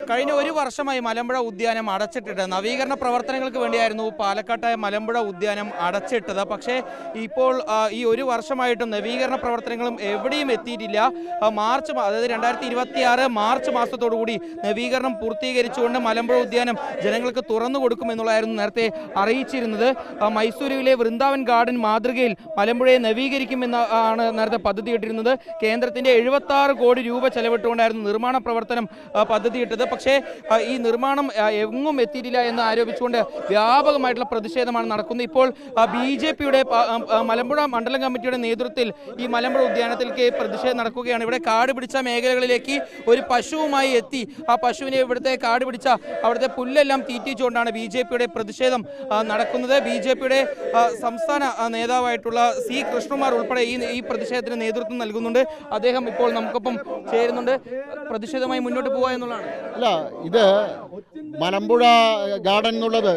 കഴിഞ്ഞ ഒരു വർഷമായി മലമ്പുഴ ഉദ്യാനം അടച്ചിട്ടിട്ട് നവീകരണ പ്രവർത്തനങ്ങൾക്ക് വേണ്ടിയായിരുന്നു പാലക്കാട്ടെ മലമ്പുഴ ഉദ്യാനം അടച്ചിട്ടത്. പക്ഷേ ഇപ്പോൾ ഈ ഒരു വർഷമായിട്ടും നവീകരണ പ്രവർത്തനങ്ങളും എവിടെയും എത്തിയിട്ടില്ല. അതായത് 2026 മാർച്ച് മാസത്തോടുകൂടി നവീകരണം പൂർത്തീകരിച്ചുകൊണ്ട് മലമ്പുഴ ഉദ്യാനം ജനങ്ങൾക്ക് തുറന്നു കൊടുക്കുമെന്നുള്ളതായിരുന്നു നേരത്തെ അറിയിച്ചിരുന്നത്. മൈസൂരുവിലെ വൃന്ദാവൻ ഗാർഡൻ മാതൃകയിൽ മലമ്പുഴയെ നവീകരിക്കുമെന്ന് ആണ് നേരത്തെ പദ്ധതിയിട്ടിരുന്നത്. കേന്ദ്രത്തിന്റെ 76 കോടി രൂപ ചെലവിട്ടുകൊണ്ടായിരുന്നു നിർമ്മാണ പ്രവർത്തനം പദ്ധതിയിട്ടത്. പക്ഷേ ഈ നിർമ്മാണം എങ്ങും എത്തിയിട്ടില്ല എന്ന് ആരോപിച്ചുകൊണ്ട് വ്യാപകമായിട്ടുള്ള പ്രതിഷേധമാണ് നടക്കുന്നത്. ഇപ്പോൾ BJPയുടെ മലമ്പുഴ മണ്ഡലം കമ്മിറ്റിയുടെ നേതൃത്വത്തിൽ ഈ മലമ്പുഴ ഉദ്യാനത്തിലേക്ക് പ്രതിഷേധം നടക്കുകയാണ്. ഇവിടെ കാട് പിടിച്ച മേഖലകളിലേക്ക് ഒരു പശുവുമായി എത്തി ആ പശുവിനെ ഇവിടുത്തെ കാട് പിടിച്ച അവിടുത്തെ പുല്ലെല്ലാം തീറ്റിച്ചുകൊണ്ടാണ് BJPയുടെ പ്രതിഷേധം നടക്കുന്നത്. BJPയുടെ സംസ്ഥാന നേതാവായിട്ടുള്ള C കൃഷ്ണകുമാർ ഉൾപ്പെടെ ഈ പ്രതിഷേധത്തിന് നേതൃത്വം നൽകുന്നുണ്ട്. അദ്ദേഹം ഇപ്പോൾ നമുക്കൊപ്പം ചേരുന്നുണ്ട്. പ്രതിഷേധമായി മുന്നോട്ട് പോവുക എന്നുള്ളതാണ്. അല്ല, ഇത് മലമ്പുഴ ഗാർഡൻ എന്നുള്ളത്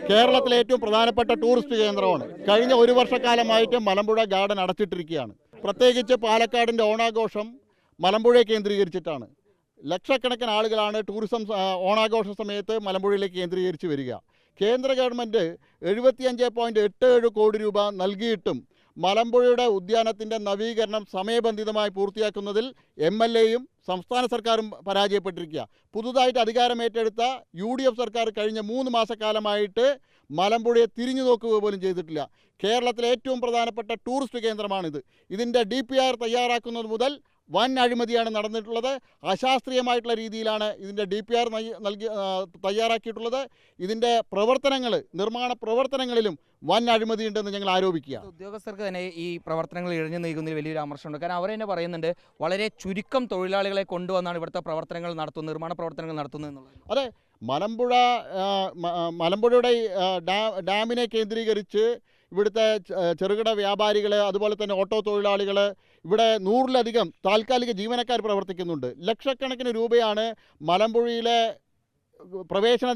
കേരളത്തിലെ ഏറ്റവും പ്രധാനപ്പെട്ട ടൂറിസ്റ്റ് കേന്ദ്രമാണ്. കഴിഞ്ഞ ഒരു വർഷക്കാലമായിട്ട് മലമ്പുഴ ഗാർഡൻ അടച്ചിട്ടിരിക്കുകയാണ്. പ്രത്യേകിച്ച് പാലക്കാടിൻ്റെ ഓണാഘോഷം മലമ്പുഴയെ കേന്ദ്രീകരിച്ചിട്ടാണ്. ലക്ഷക്കണക്കിന് ആളുകളാണ് ടൂറിസം ഓണാഘോഷ സമയത്ത് മലമ്പുഴയിലേക്ക് കേന്ദ്രീകരിച്ച് വരിക. കേന്ദ്ര ഗവൺമെൻറ് 75.87 കോടി രൂപ നൽകിയിട്ടും മലമ്പുഴയുടെ ഉദ്യാനത്തിൻ്റെ നവീകരണം സമയബന്ധിതമായി പൂർത്തിയാക്കുന്നതിൽ MLAയും സംസ്ഥാന സർക്കാരും പരാജയപ്പെട്ടിരിക്കുക. പുതുതായിട്ട് അധികാരമേറ്റെടുത്ത UDF സർക്കാർ കഴിഞ്ഞ 3 മാസക്കാലമായിട്ട് മലമ്പുഴയെ തിരിഞ്ഞു നോക്കുക പോലും ചെയ്തിട്ടില്ല. കേരളത്തിലെ ഏറ്റവും പ്രധാനപ്പെട്ട ടൂറിസ്റ്റ് കേന്ദ്രമാണിത്. ഇതിൻ്റെ DPR തയ്യാറാക്കുന്നത് മുതൽ വൻ അഴിമതിയാണ് നടന്നിട്ടുള്ളത്. അശാസ്ത്രീയമായിട്ടുള്ള രീതിയിലാണ് ഇതിൻ്റെ DPR തയ്യാറാക്കിയിട്ടുള്ളത്. ഇതിൻ്റെ നിർമ്മാണ പ്രവർത്തനങ്ങളിലും വൻ അഴിമതിയുണ്ടെന്ന് ഞങ്ങൾ ആരോപിക്കുക. ഉദ്യോഗസ്ഥർക്ക് തന്നെ ഈ പ്രവർത്തനങ്ങൾ ഇഴഞ്ഞു നീങ്ങുന്നതിൽ വലിയൊരു ആമർശമുണ്ട്. കാരണം അവർ തന്നെ പറയുന്നുണ്ട്, വളരെ ചുരുക്കം തൊഴിലാളികളെ കൊണ്ടുവന്നാണ് ഇവിടുത്തെ പ്രവർത്തനങ്ങൾ നടത്തുന്നത്, നിർമ്മാണ പ്രവർത്തനങ്ങൾ നടത്തുന്നത് എന്നുള്ളത്. അതെ, മലമ്പുഴയുടെ ഡാമിനെ കേന്ദ്രീകരിച്ച് ഇവിടുത്തെ ചെറുകിട വ്യാപാരികൾ, അതുപോലെ തന്നെ ഓട്ടോ തൊഴിലാളികൾ, ഇവിടെ 100-ലധികം താൽക്കാലിക ജീവനക്കാർ പ്രവർത്തിക്കുന്നുണ്ട്. ലക്ഷക്കണക്കിന് രൂപയാണ് മലമ്പുഴയിലെ പ്രവേശന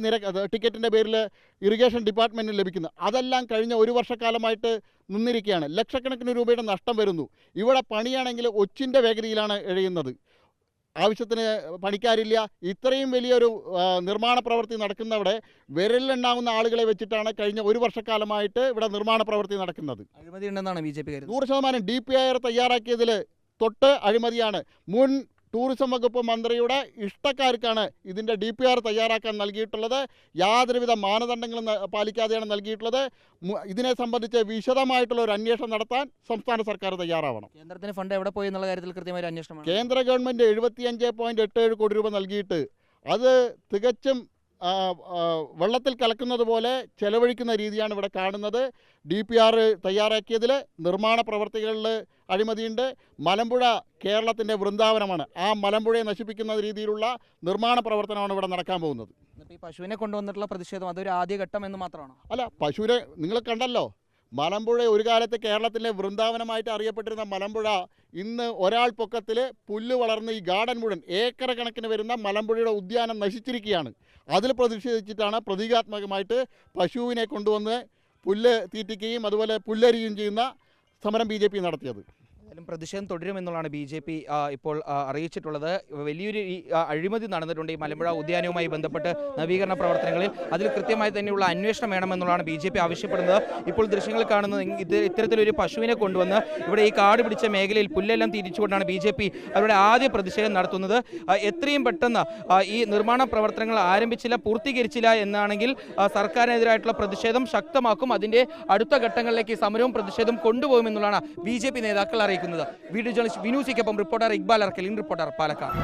ടിക്കറ്റിൻ്റെ പേരിൽ ഇറിഗേഷൻ ഡിപ്പാർട്ട്മെൻറ്റിന് ലഭിക്കുന്നത്. അതെല്ലാം കഴിഞ്ഞ ഒരു വർഷക്കാലമായിട്ട് നിന്നിരിക്കുകയാണ്. ലക്ഷക്കണക്കിന് രൂപയുടെ നഷ്ടം വരുന്നു. ഇവിടെ പണിയാണെങ്കിൽ ഒച്ചിൻ്റെ വേഗതയിലാണ് എഴുതുന്നത്. ആവശ്യത്തിന് പണിക്കാരില്ല. ഇത്രയും വലിയൊരു നിർമ്മാണ പ്രവൃത്തി നടക്കുന്നവിടെ വിരലിലെണ്ണാവുന്ന ആളുകളെ വെച്ചിട്ടാണ് കഴിഞ്ഞ ഒരു വർഷക്കാലമായിട്ട് ഇവിടെ നിർമ്മാണ പ്രവൃത്തി നടക്കുന്നത്. അഴിമതി ഉണ്ടെന്നാണ് BJP 100% DPR തയ്യാറാക്കിയതിൽ തൊട്ട് അഴിമതിയാണ്. മുൻ ടൂറിസം വകുപ്പ് മന്ത്രിയുടെ ഇഷ്ടക്കാർക്കാണ് ഇതിൻ്റെ DPR തയ്യാറാക്കാൻ നൽകിയിട്ടുള്ളത്. യാതൊരുവിധ മാനദണ്ഡങ്ങളും പാലിക്കാതെയാണ് നൽകിയിട്ടുള്ളത്. ഇതിനെ സംബന്ധിച്ച് വിശദമായിട്ടുള്ള ഒരു അന്വേഷണം നടത്താൻ സംസ്ഥാന സർക്കാർ തയ്യാറാവണം. കേന്ദ്രത്തിന് ഫണ്ട് എവിടെ പോയി എന്നുള്ള കാര്യത്തിൽ കൃത്യമായ അന്വേഷണം. കേന്ദ്ര ഗവൺമെൻറ് 75.87 കോടി രൂപ നൽകിയിട്ട് അത് തികച്ചും വെള്ളത്തിൽ കലക്കുന്നത് പോലെ ചെലവഴിക്കുന്ന രീതിയാണ് ഇവിടെ കാണുന്നത്. DPR തയ്യാറാക്കിയതിൽ നിർമ്മാണ പ്രവർത്തികളിൽ അഴിമതിയുണ്ട്. മലമ്പുഴ കേരളത്തിൻ്റെ വൃന്ദാവനമാണ്. ആ മലമ്പുഴയെ നശിപ്പിക്കുന്ന രീതിയിലുള്ള നിർമ്മാണ പ്രവർത്തനമാണ് ഇവിടെ നടക്കാൻ പോകുന്നത്. ഈ പശുവിനെ കൊണ്ടുവന്നിട്ടുള്ള പ്രതിഷേധം അതൊരു ആദ്യഘട്ടം എന്ന് മാത്രമാണോ? അല്ല, പശുവിനെ നിങ്ങൾ കണ്ടല്ലോ. മലമ്പുഴ ഒരു കാലത്ത് കേരളത്തിലെ വൃന്ദാവനമായിട്ട് അറിയപ്പെട്ടിരുന്ന മലമ്പുഴ ഇന്ന് ഒരാൾ പൊക്കത്തിൽ പുല്ല് വളർന്ന് ഈ ഗാർഡൻ മുഴുവൻ ഏക്കർ കണക്കിന് വരുന്ന മലമ്പുഴയുടെ ഉദ്യാനം നശിച്ചിരിക്കുകയാണ്. അതിൽ പ്രതിഷേധിച്ചിട്ടാണ് പ്രതീകാത്മകമായിട്ട് പശുവിനെ കൊണ്ടുവന്ന് പുല്ല് തീറ്റിക്കുകയും അതുപോലെ പുല്ലരിയുകയും ചെയ്യുന്ന സമരം BJP നടത്തിയത്. പ്രതിഷേധം തുടരുമെന്നുള്ളതാണ് BJP ഇപ്പോൾ അറിയിച്ചിട്ടുള്ളത്. വലിയൊരു അഴിമതി നടന്നിട്ടുണ്ട് ഈ മലമ്പുഴ ഉദ്യാനവുമായി ബന്ധപ്പെട്ട് നവീകരണ പ്രവർത്തനങ്ങളിൽ. അതിൽ കൃത്യമായി തന്നെയുള്ള അന്വേഷണം വേണമെന്നുള്ളതാണ് BJP ആവശ്യപ്പെടുന്നത്. ഇപ്പോൾ ദൃശ്യങ്ങൾ കാണുന്നത് ഇത്തരത്തിലൊരു പശുവിനെ കൊണ്ടുവന്ന് ഇവിടെ ഈ കാട് പിടിച്ച മേഖലയിൽ പുല്ലെല്ലാം തിരിച്ചുകൊണ്ടാണ് BJP അവരുടെ ആദ്യ പ്രതിഷേധം നടത്തുന്നത്. എത്രയും പെട്ടെന്ന് ഈ നിർമ്മാണ പ്രവർത്തനങ്ങൾ ആരംഭിച്ചില്ല, പൂർത്തീകരിച്ചില്ല എന്നാണെങ്കിൽ സർക്കാരിനെതിരായിട്ടുള്ള പ്രതിഷേധം ശക്തമാക്കും. അതിൻ്റെ അടുത്ത ഘട്ടങ്ങളിലേക്ക് സമരവും പ്രതിഷേധവും കൊണ്ടുപോകുമെന്നുള്ളതാണ് BJP നേതാക്കൾ അറിയിക്കുന്നത്. വീഡിയോ ജേർണലിസ്റ്റ് വിനു സിക്കൊപ്പം റിപ്പോർട്ടർ ഇക്ബാൽ അർക്കൽ, റിപ്പോർട്ടർ പാലക്കാട്.